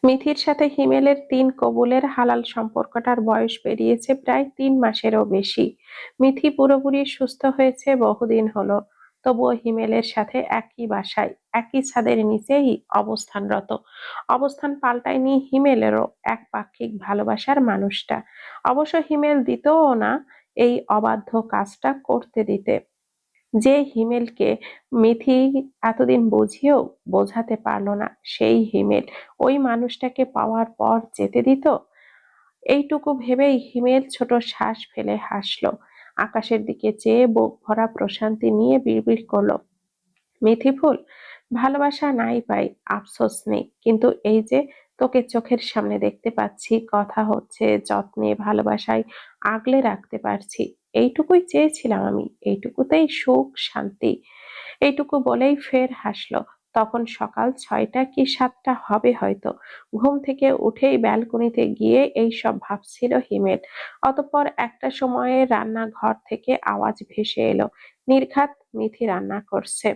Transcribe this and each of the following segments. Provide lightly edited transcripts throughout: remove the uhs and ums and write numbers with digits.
মিথির সাথে হিমেলের ৩ কবুলের হালাল সম্পর্কটার বয়স পেরিয়েছে প্রায় ৩ মাসেরও বেশি। মিথি পুরোপুরি সুস্থ হয়েছে বহুদিন হলো, তবুও হিমেলের সাথে একই বাসায় একই ছাদের নিচেই অবস্থানরত। অবস্থান পাল্টায়নি হিমেলেরও একপাক্ষিক ভালোবাসার মানুষটা। অবশ্য হিমেল দিতও না এই অবাধ্য কাজটা করতে দিতে। যে হিমেলকে মিথি এতদিন বুঝিয়েও বোঝাতে পারল না, সেই হিমেল ওই মানুষটাকে পাওয়ার পর যেতে দিত? এইটুকু ভেবেই হিমেল ছোট শ্বাস ফেলে হাসলো। আকাশের দিকে চেয়ে বুক ভরা প্রশান্তি নিয়ে বিড়বিড় করলো, মিথি ফুল, ভালোবাসা নাই পাই, আফসোস নেই, কিন্তু এই যে তোকে চোখের সামনে দেখতে পাচ্ছি, কথা হচ্ছে, যত্নে ভালোবাসায় আগলে রাখতে পারছি, এইটুকুই চেয়েছিলাম আমি, এইটুকুতেই সুখ শান্তি। এইটুকু বলেই ফের হাসলো। তখন সকাল 6টা কি 7টা হবে হয়তো। ঘুম থেকে উঠেই ব্যালকনিতে গিয়ে এই সব ভাবছিল হিমেল। অতঃপর একটা সময়ে রান্নাঘর থেকে আওয়াজ ভেসে এলো, নির্ঘাত মিথি রান্না করছে।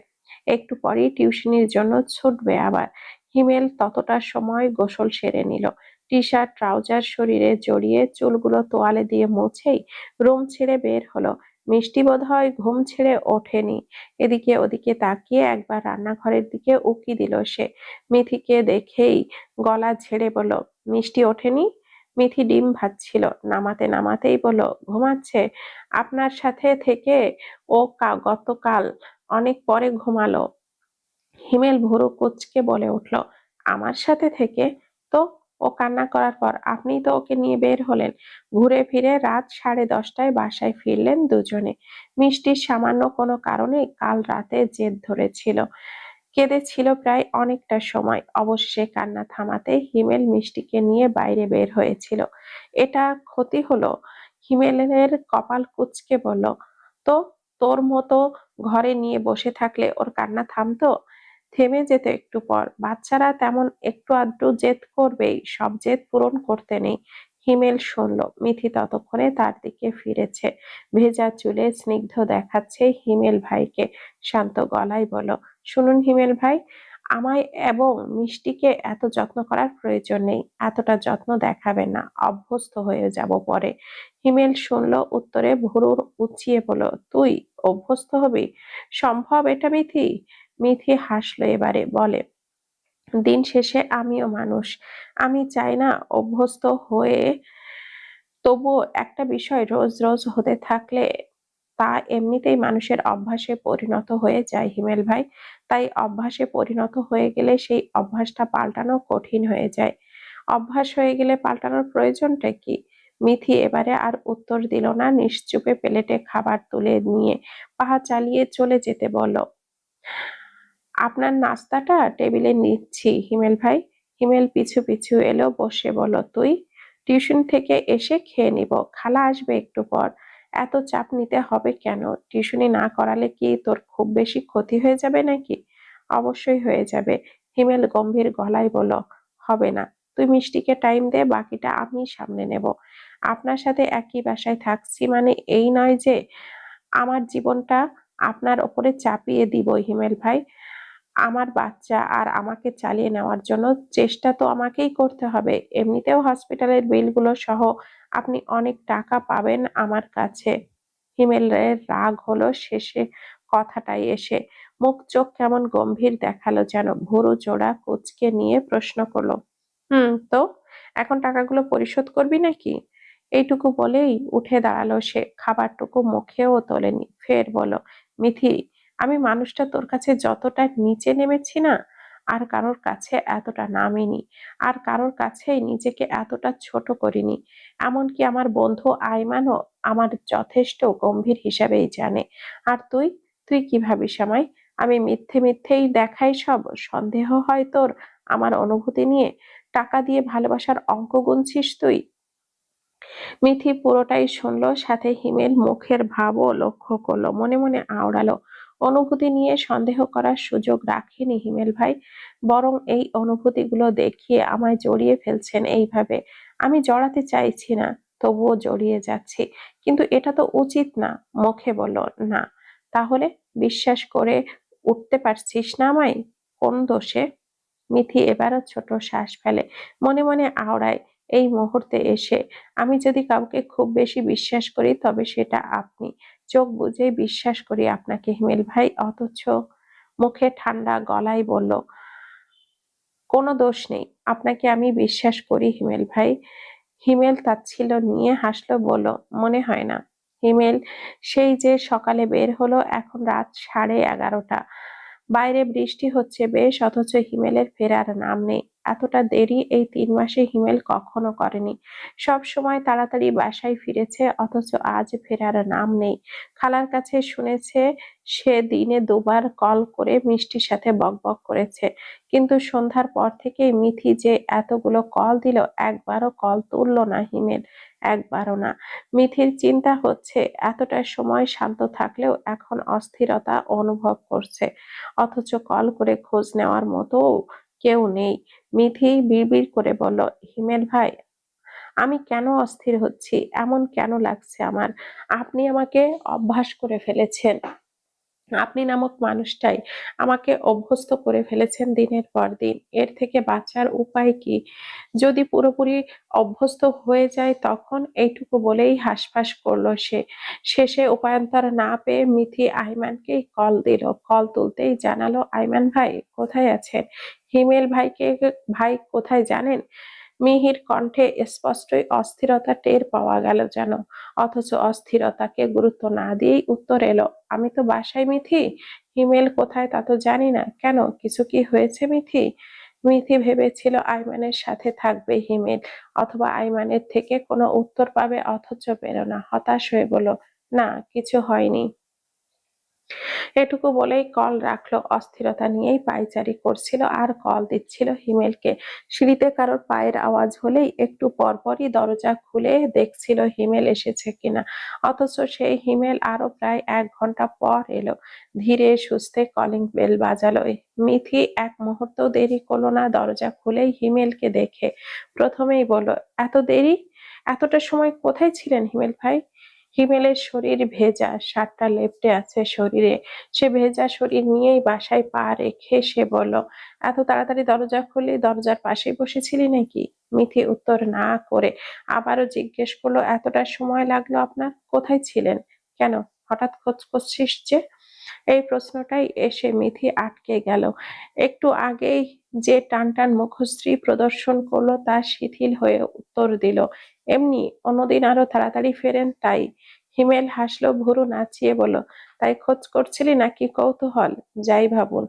একটু পরেই টিউশনির জন্য ছুটবে আবার। হিমেল ততটা সময় গোসল সেরে নিল। টি শার্ট ট্রাউজার শরীরে জড়িয়ে চুলগুলো তোয়ালে দিয়ে মুছেই রুম ছেড়ে বের হলো। মিষ্টি বোধহয় ঘুম ছেড়ে ওঠেনি। এদিকে ওদিকে তাকিয়ে একবার রান্নাঘরের দিকে উকি দিল সে। মিথিকে দেখেই গলা ঝেড়ে বলল, মিষ্টি ওঠেনি? মিথি ডিম ভাজছিল, নামাতে নামাতেই বলল, ঘুমাচ্ছে। আপনার সাথে থেকে ও গতকাল অনেক পরে ঘুমালো। হিমেল ভুরু কুঁচকে বলে উঠল, আমার সাথে থেকে? তো ও কান্না করার পর আপনিই তো ওকে নিয়ে বের হলেন। ঘুরে ফিরে রাত 10:30টায় বাসায় ফিরলেন দুজনে। মিষ্টির সামান্য কোনো কারণে কাল রাতে জেদ ধরেছিল, কেঁদেছিল প্রায় অনেকটা সময়। অবশেষে কান্না থামাতে হিমেল মিষ্টিকে নিয়ে বাইরে বের হয়েছিল। এটা ক্ষতি হলো? হিমেলের কপাল কুঁচকে বলল, তো তোর মতো ঘরে নিয়ে বসে থাকলে ওর কান্না থামতো? থেমে যেত একটু পর। বাচ্চারা তেমন একটু আধটু জেদ করবেই, সব জেদ পূরণ করতে নেই। হিমেল শুনল। মিথি ততক্ষণে তার দিকে ফিরেছে, ভেজা চুলে স্নিগ্ধ দেখাচ্ছে হিমেল ভাইকে। শান্ত গলায় বলল, শুনুন হিমেল ভাই, আমায় এবং মিষ্টিকে এত যত্ন করার প্রয়োজন নেই। এতটা যত্ন দেখাবেন না, অভ্যস্ত হয়ে যাব পরে। হিমেল শুনল, উত্তরে ভুরু উঁচিয়ে বলল, তুই অভ্যস্ত হবি? সম্ভব এটা মিথি? মিথি হাসলো এবারে, বলে, দিন শেষে আমিও মানুষ। আমি চাই না অভ্যস্ত হয়ে, তবুও একটা বিষয় রোজ রোজ হতে থাকলে তা এমনিতেই মানুষের অভ্যাসে পরিণত হয়ে যায় হিমেল ভাই। তাই অভ্যাসে পরিণত হয়ে গেলে সেই অভ্যাসটা পাল্টানো কঠিন হয়ে যায়। অভ্যাস হয়ে গেলে পাল্টানোর প্রয়োজনটা কি? মিথি এবারে আর উত্তর দিল না, নিশ্চুপে প্লেটে খাবার তুলে নিয়ে পা চালিয়ে চলে যেতে বলল, আপনার নাস্তাটা টেবিলে নিচ্ছি হিমেল ভাই। হিমেল পিছু পিছু এলো, বসে বলল, তুই? টিউশন থেকে এসে খেয়ে নিব, খালা আসবে একটু পর। এত চাপ নিতে হবে কেন? টিউশনি না করালে কি তোর খুব বেশি ক্ষতি হয়ে যাবে নাকি? অবশ্যই হয়ে যাবে। হিমেল গম্ভীর গলায় বলল, হবে না। তুই মিষ্টিকে টাইম দে, বাকিটা আমি সামলে নেব। আপনার সাথে একই বাসায় থাকছি মানে এই নয় যে আমার জীবনটা আপনার ওপরে চাপিয়ে দিব হিমেল ভাই। আমার বাচ্চা আর আমাকে চালিয়ে নেওয়ার জন্য চেষ্টা তো আমাকেই করতে হবে। এমনিতেও হসপিটালের বিলগুলো সহ আপনি অনেক টাকা পাবেন আমার কাছে। হিমেলের রাগ হলো শেষে কথাটাই এসে। মুখ চোখ কেমন গম্ভীর দেখালো যেন। ভুরু জোড়া কুঁচকে নিয়ে প্রশ্ন করলো, তো এখন টাকাগুলো পরিশোধ করবি নাকি? এইটুকু বলেই উঠে দাঁড়ালো সে, খাবারটুকু মুখেও তোলেনি। ফের বলো, মিথি, আমি মানুষটা তোর কাছে যতটা নিচে নেমেছি না, আর কারোর কাছে এতটা নামিনি, আর কারোর কাছেই নিজেকে এতটা ছোট করিনি। এমনকি আমার বন্ধু আইমানও আমার যথেষ্ট গম্ভীর হিসাবেই জানে। আর তুই, তুই কি ভাবিস আমায়? আমি মিথ্যে মিথ্যেই দেখাই সব? সন্দেহ হয় তোর আমার অনুভূতি নিয়ে? টাকা দিয়ে ভালোবাসার অঙ্ক গুনছিস তুই? মিথি পুরোটাই শুনলো, সাথে হিমেল মুখের ভাবও লক্ষ্য করলো। মনে মনে আওড়ালো, অনুভূতি নিয়ে সন্দেহ করার সুযোগ রাখেনি হিমেল ভাই, বরং এই অনুভূতিগুলো দেখিয়ে আমায় জড়িয়ে ফেলছেন এইভাবে। আমি জড়াতে চাইছি না, তবুও জড়িয়ে যাচ্ছি। কিন্তু এটা তো উচিত না। মুখে বলল, না। তাহলে বিশ্বাস করে উঠতে পারছিস না আমায়? কোন দোষে? মিথি এবারও ছোট শ্বাস ফেলে, মনে মনে আওড়ায়, এই মুহূর্তে এসে আমি যদি কাউকে খুব বেশি বিশ্বাস করি তবে সেটা আপনি। চোখ বুজেই বিশ্বাস করি আপনাকে হিমেল ভাই। অথচ মুখে ঠান্ডা গলায় বলল, কোনো দোষ নেই, আপনাকে আমি বিশ্বাস করি হিমেল ভাই। হিমেল তাচ্ছিল্য নিয়ে হাসলো, বলল, মনে হয় না। হিমেল সেই যে সকালে বের হলো, এখন রাত 11:30। বাইরে বৃষ্টি হচ্ছে বেশ, অথচ হিমেলের ফেরার নাম নেই। এতটা দেরি এই 3 মাসে হিমেল কখনো করেনি। সব সময় তাড়াতাড়ি বাসায় ফিরেছে, অথচ আজ ফেরার নাম নেই। খালার কাছে শুনেছে সে দিনে 2বার কল করে মিষ্টির সাথে বকবক করেছে, কিন্তু সন্ধ্যার পর থেকেই মিথি যে এতগুলো কল দিল, একবারও কল তুললো না হিমেল, একবারও না। মিথির চিন্তা হচ্ছে এতটা সময় শান্ত থাকলেও এখন অস্থিরতা অনুভব করছে, অথচ কল করে খোঁজ নেওয়ার মতো কেউ নেই। মিথি বিড়বিড় করে বলল, হিমেল ভাই, আমি কেন অস্থির হচ্ছি, এমন কেন লাগছে আমার? আপনি আমাকে অভ্যাস করে ফেলেছেন, আপনি নামক মানুষটাই আমাকে অভ্যস্ত করে ফেলেছেন দিনের পর দিন। এর থেকে বাঁচার উপায় কি? যদি পুরোপুরি অভ্যস্ত হয়ে যায় তখন? এইটুকু বলেই হাঁসফাঁস করলো সে। শেষে উপায়ান্তর না পেয়ে মিথি আইমানকেই কল দিল। কল তুলতেই জানালো, আইমান ভাই কোথায় আছেন? হিমেল ভাইকে, ভাই কোথায় জানেন? মিহির কণ্ঠে স্পষ্টই অস্থিরতা টের পাওয়া গেল যেন, অথচ অস্থিরতাকে গুরুত্ব না দিয়েই উত্তর এলো, আমি তো বাসায় মিথি। হিমেল কোথায় তা তো জানি না। কেন, কিছু কি হয়েছে মিথি? মিথি ভেবেছিল আইমানের সাথে থাকবে হিমেল, অথবা আইমানের থেকে কোনো উত্তর পাবে, অথচ পেল না। হতাশ হয়ে বলল, না কিছু হয়নি। এটুকু বলেই কল রাখলো। অস্থিরতা নিয়েই পায়চারি করছিল আর কল দিচ্ছিল হিমেলকে। সিঁড়িতে কারোর পায়ের আওয়াজ হলেই একটু পরপরই দরজা খুলে দেখছিল হিমেল এসেছে কিনা, অথচ সেই হিমেল আরো প্রায় 1 ঘন্টা পর এলো। ধীরে সুস্থে কলিং বেল বাজালো। মিথি এক মুহূর্ত দেরি করলো না, দরজা খুলেই হিমেলকে দেখে প্রথমেই বলল, এত দেরি? এতটা সময় কোথায় ছিলেন হিমেল ভাই? হিমেলের শরীর ভেজা, শার্টটা লেপ্টে আছে শরীরে। সে ভেজা শরীর নিয়েই বাসায় পা রেখে সে বলল, এত তাড়াতাড়ি দরজা খুললি, দরজার পাশেই বসেছিলি নাকি? মিথি উত্তর না করে আবারও জিজ্ঞেস করলো, এতটা সময় লাগলো আপনার? কোথায় ছিলেন? কেন, হঠাৎ খোঁজ করছিস যে? এই প্রশ্নটাই এসে মিথি আটকে গেল। একটু আগেই যে টানটান মুখশ্রী প্রদর্শন করলো তা শিথিল হয়ে উত্তর দিল, এমনি, অন্যদিন আরো তাড়াতাড়ি ফেরেন তাই। হিমেল হাসলো, ভুরু নাচিয়ে বলল, তাই খোঁজ করছিলি নাকি কৌতূহল? যাই ভাবুন,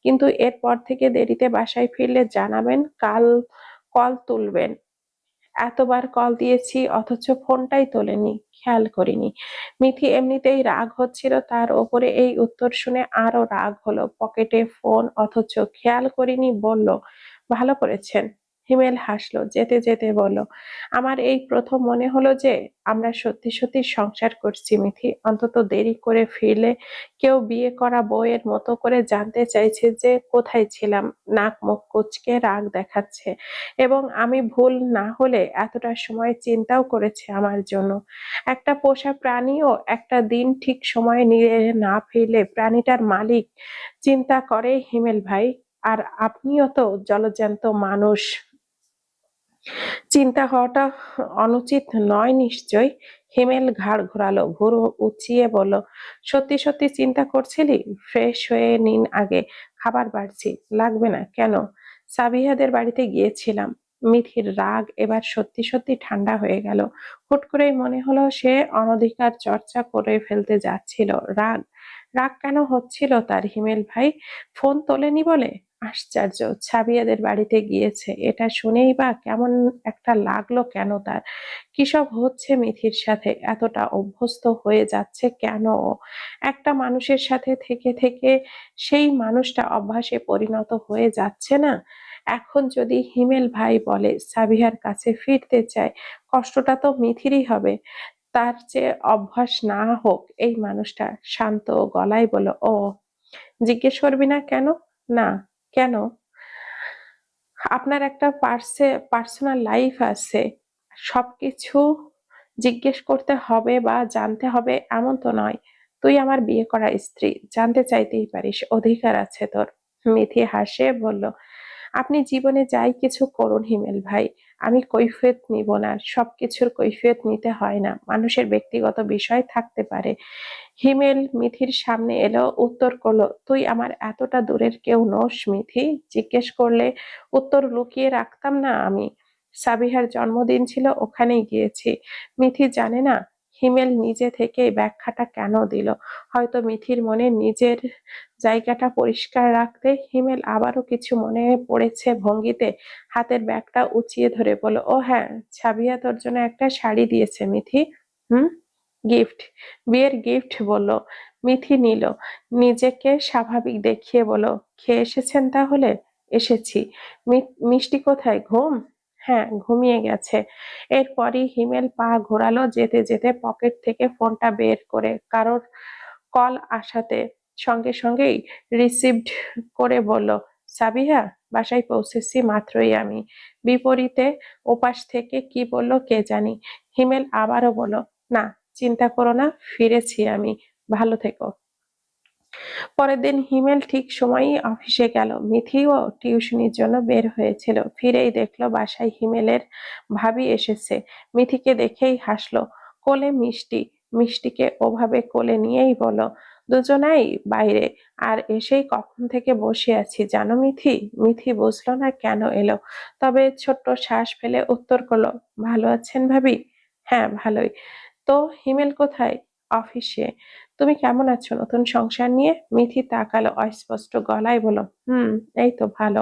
কিন্তু এরপর থেকে দেরিতে বাসায় ফিরলে জানাবেন, কাল কল তুলবেন। এতবার কল দিয়েছি অথচ ফোনটাই তোলেনি, খেয়াল করিনি। মিথি এমনিতেই রাগ হচ্ছিল, তার ওপরে এই উত্তর শুনে আরো রাগ হলো। পকেটে ফোন, অথচ খেয়াল করিনি বলল, ভালো করেছেন। হিমেল হাসলো, যেতে যেতে বলল, আমার এই প্রথম মনে হলো যে আমরা সত্যি সত্যি সংসার করছি মিথি। অন্তত দেরি করে ফিরলে কেউ বিয়ে করা বউয়ের মতো করে জানতে চাইছে যে কোথায় ছিলাম, নাক মুখ কুঁচকে রাগ দেখাচ্ছে, এবং আমি ভুল না হলে এতটা সময় চিন্তাও করেছে আমার জন্য। একটা পোষা প্রাণীও একটা দিন ঠিক সময়ে নিয়ে না ফিরলে প্রাণীটার মালিক চিন্তা করে হিমেল ভাই। আর আপনিও তো জলজ্যান্ত মানুষ, চিন্তা হওয়াটা অনুচিত নয় নিশ্চয়? হিমেল ঘাড় ঘোরালো, ভুরু উঁচিয়ে বলল, সত্যি সত্যি চিন্তা করছিলি? ফ্রেশ হয়ে নিন আগে, খাবার বাড়ছি। লাগবে না। কেন? সাবিহাদের বাড়িতে গিয়েছিলাম। মিথির রাগ এবার সত্যি সত্যি ঠান্ডা হয়ে গেল। হুট করেই মনে হলো সে অনধিকার চর্চা করে ফেলতে যাচ্ছিল। রাগ, রাগ কেন হচ্ছিল তার হিমেল ভাই? ফোন তোলেনি বলে? আশ্চর্য, সাবিয়াদের বাড়িতে গিয়েছে, এটা শুনেই বা কেমন একটা লাগলো কেন তার? কি সব হচ্ছে মিথির সাথে? এতটা অভ্যস্ত হয়ে যাচ্ছে কেন ও? একটা মানুষের সাথে থেকে থেকে সেই মানুষটা অভ্যাসে পরিণত হয়ে যাচ্ছে না? এখন যদি হিমেল ভাই বলে সাবিহার কাছে ফিরতে চায়, কষ্টটা তো মিথিরই হবে। তার চেয়ে অভ্যাস না হোক এই মানুষটা। শান্ত গলায় বলল, ও, জিজ্ঞেস করবি না কেন? না, কেন? আপনার একটা পার্সোনাল লাইফ আছে, সবকিছু জিজ্ঞেস করতে হবে বা জানতে হবে এমন তো নয়। তুই আমার বিয়ে করা স্ত্রী, জানতে চাইতেই পারিস, অধিকার আছে তোর। মিথি হাসে বলল, আপনি জীবনে যাই কিছু করুন হিমেল ভাই, আমি কৈফিয়ত নিব না। সবকিছুর কৈফিয়ত নিতে হয় না, মানুষের ব্যক্তিগত বিষয় থাকতে পারে। হিমেল মিথির সামনে এলো, উত্তর করলো, তুই আমার এতটা দূরের কেউ নোস মিথি, জিজ্ঞেস করলে উত্তর লুকিয়ে রাখতাম না আমি। সাবিহার জন্মদিন ছিল, ওখানেই গিয়েছি। মিথি জানে না হিমেল নিজে থেকে ব্যাখ্যাটা কেন দিল। হয়তো মিথির মনে নিজের জায়গাটা পরিষ্কার রাখতে হিমেল আবারও কিছু মনে পড়েছে ভঙ্গিতে হাতের ব্যাগটা উঁচিয়ে ধরে বলল, ও হ্যাঁ, সাবিহা তোর জন্য একটা শাড়ি দিয়েছে মিথি। হুম, গিফট? বিয়ের গিফট বলল। মিথি নিল, নিজেকে স্বাভাবিক দেখিয়ে বলল, খেয়ে এসেছেন তাহলে? এসেছি। মিষ্টি কোথায়, ঘুম? হ্যাঁ, ঘুমিয়ে গেছে। এরপরই হিমেল পা ঘোরালো, যেতে যেতে পকেট থেকে ফোনটা বের করে কারোর কল আসাতে সঙ্গে সঙ্গেই রিসিভড করে বলল, সাবিহা, বাসায় পৌঁছেছি মাত্রই আমি। বিপরীতে ওপাশ থেকে কি বলল কে জানি। হিমেল আবারও বলল, না, চিন্তা করো না, ফিরেছি আমি, ভালো থেকো। পরের দিন হিমেল ঠিক সময়েই অফিসে গেল। মিথিও টিউশনির জন্য বের হয়েছিল। ফিরেই দেখলো বাসায় হিমেলের ভাবি এসেছে। মিথিকে দেখেই হাসলো, কোলে মিষ্টি। মিষ্টিকে ওভাবে কোলে নিয়েই বলল, দুজনাই বাইরে, আর এসেই কখন থেকে বসে আছি জানো মিথি। মিথি বুঝলো না কেন এলো, তবে ছোট্ট শ্বাস ফেলে উত্তর করলো, ভালো আছেন ভাবি? হ্যাঁ, ভালোই। তো হিমেল কোথায়? অফিসে। তুমি কেমন আছো নতুন সংসার নিয়ে? মিথি তাকালো, অস্পষ্ট গলায় বলল, এই তো ভালো।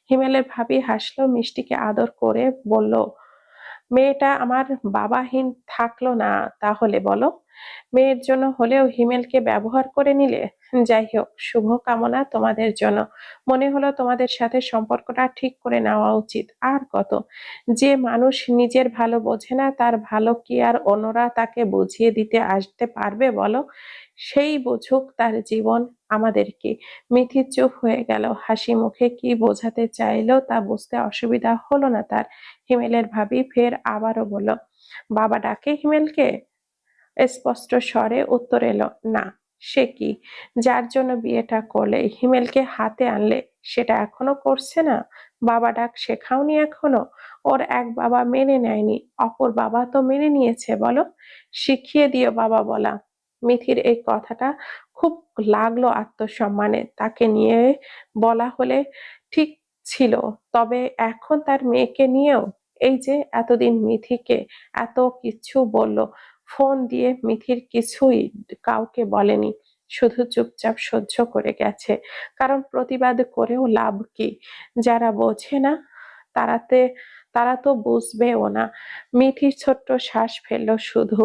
হিমেলের ভাবি হাসলো, মিষ্টিকে আদর করে বলল, মেয়েটা আমার বাবাহীন থাকলো না তাহলে বলো? মেয়ের জন্য হলেও হিমেলকে ব্যবহার করে নিলে। যাই হোক, শুভ কামনা তোমাদের জন্য। মনে হলো তোমাদের সাথে সম্পর্কটা ঠিক করে নেওয়া উচিত। আর কত, যে মানুষ নিজের ভালো বোঝে না, তার ভালো কি আর অন্যরা তাকে বুঝিয়ে দিতে আসতে পারবে বলো? সেই বুঝুক তার জীবন, আমাদের কি? মিথি চুপ হয়ে গেল, হাসি মুখে কি বোঝাতে চাইলো তা বুঝতে অসুবিধা হলো না তার। হিমেলের ভাবি ফের আবারও বলল, বাবা ডাকে হিমেলকে? স্পষ্ট স্বরে উত্তর এলো, না। সে কি? যার জন্য বিয়েটা করলে, হিমেলকে হাতে আনলে, সেটা এখনো করছে না? বাবা ডাক শেখাওনি এখনো? ওর এক বাবা মেনে নেয়নি, অপর বাবা তো মেনে নিয়েছে বলো? শিখিয়ে দিও বাবা বলা। মিথির এই কথাটা খুব লাগলো আত্মসম্মানে। তাকে নিয়ে বলা হলে ঠিক ছিল, তবে এখন তার মেয়েকে নিয়েও। এই যে এতদিন মিথিকে এত কিছু বলল, ফোন দিয়ে মিথির কিছুই কাউকে বলেনি, শুধু চুপচাপ সহ্য করে গেছে। কারণ প্রতিবাদ করেও লাভ কি? যারা বোঝে না তারাতে তারা তো বুঝবেও না। মিথি ছোট্ট শ্বাস ফেললো শুধু।